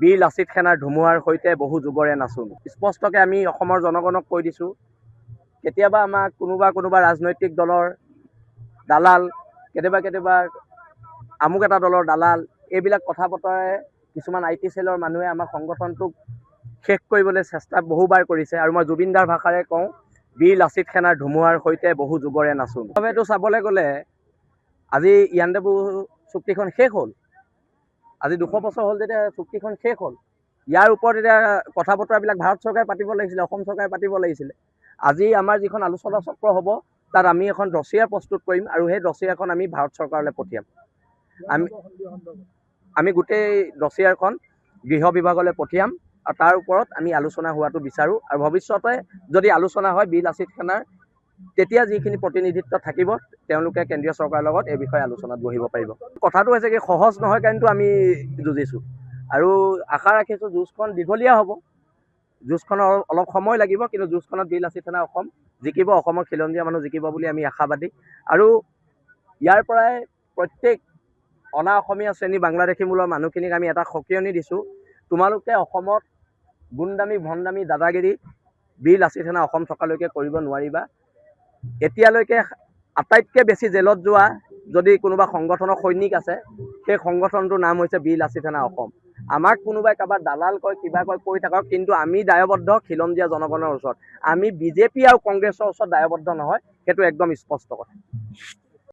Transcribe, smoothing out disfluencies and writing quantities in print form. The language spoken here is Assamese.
বীৰ লাচিত সেনাৰ ধুমুহাৰ সৈতে বহু যুগৰে নাচোন। স্পষ্টকৈ আমি অসমৰ জনগণক কৈ দিছোঁ, কেতিয়াবা আমাক কোনোবা ৰাজনৈতিক দলৰ দালাল, কেতিয়াবা আমুক এটা দলৰ দালাল, এইবিলাক কথা বতৰাই কিছুমান IT চেলৰ মানুহে আমাৰ সংগঠনটোক শেষ কৰিবলৈ চেষ্টা বহুবাৰ কৰিছে। আৰু মই জুবিনদাৰ ভাষাৰে কওঁ, বীৰ লাচিত সেনাৰ ধুমুহাৰ সৈতে বহু যুগৰে নাচোন। এইটো চাবলৈ গ'লে আজি ইয়াণ্ডাবু চুক্তিখন শেষ হ'ল। আজি 200 বছৰ হ'ল যেতিয়া চুক্তিখন শেষ হ'ল। ইয়াৰ ওপৰত এতিয়া কথা বতৰাবিলাক ভাৰত চৰকাৰে পাতিব লাগিছিলে, অসম চৰকাৰে পাতিব লাগিছিলে। আজি আমাৰ যিখন আলোচনা চক্ৰ হ'ব, তাত আমি এখন ডছিয়া প্ৰস্তুত কৰিম আৰু সেই ডছিয়াখন আমি ভাৰত চৰকাৰলৈ পঠিয়াম। আমি গোটেই ডছিয়াখন গৃহ বিভাগলৈ পঠিয়াম আৰু তাৰ ওপৰত আমি আলোচনা হোৱাটো বিচাৰোঁ। আৰু ভৱিষ্যতে যদি আলোচনা হয় বীৰ লাচিত সেনাৰ, তেতিয়া যিখিনি প্ৰতিনিধিত্ব থাকিব তেওঁলোকে কেন্দ্ৰীয় চৰকাৰৰ লগত এই বিষয়ে আলোচনাত বহিব পাৰিব। কথাটো হৈছে কি, সহজ নহয় কাৰণেতো আমি যুঁজিছোঁ আৰু আশা ৰাখিছোঁ যুঁজখন দীঘলীয়া হ'ব। যুঁজখনৰ অলপ সময় লাগিব, কিন্তু যুঁজখনত বীৰ লাচিত সেনা অসম জিকিব, অসমৰ খিলঞ্জীয়া মানুহ জিকিব বুলি আমি আশাবাদী। আৰু ইয়াৰ পৰাই প্ৰত্যেক অনা অসমীয়া শ্ৰেণী বাংলাদেশী মূলৰ মানুহখিনিক আমি এটা সকিয়নি দিছোঁ, তোমালোকে অসমত গুণ্ডামী ভণ্ডামী দাদাগিৰি বীৰ লাচিত সেনা অসম থকালৈকে কৰিব নোৱাৰিবা। এতিয়ালৈকে আটাইতকৈ বেছি জেলত যোৱা যদি কোনোবা সংগঠনৰ সৈনিক আছে, সেই সংগঠনটোৰ নাম হৈছে বীৰ লাচিত সেনা অসম। আমাক কোনোবাই কাৰোবাৰ দালাল কয়, কিবা কয়, কৈ থাকক, কিন্তু আমি দায়বদ্ধ খিলঞ্জীয়া জনগণৰ ওচৰত। আমি BJP আৰু কংগ্ৰেছৰ ওচৰত দায়বদ্ধ নহয়, সেইটো একদম স্পষ্ট কথা।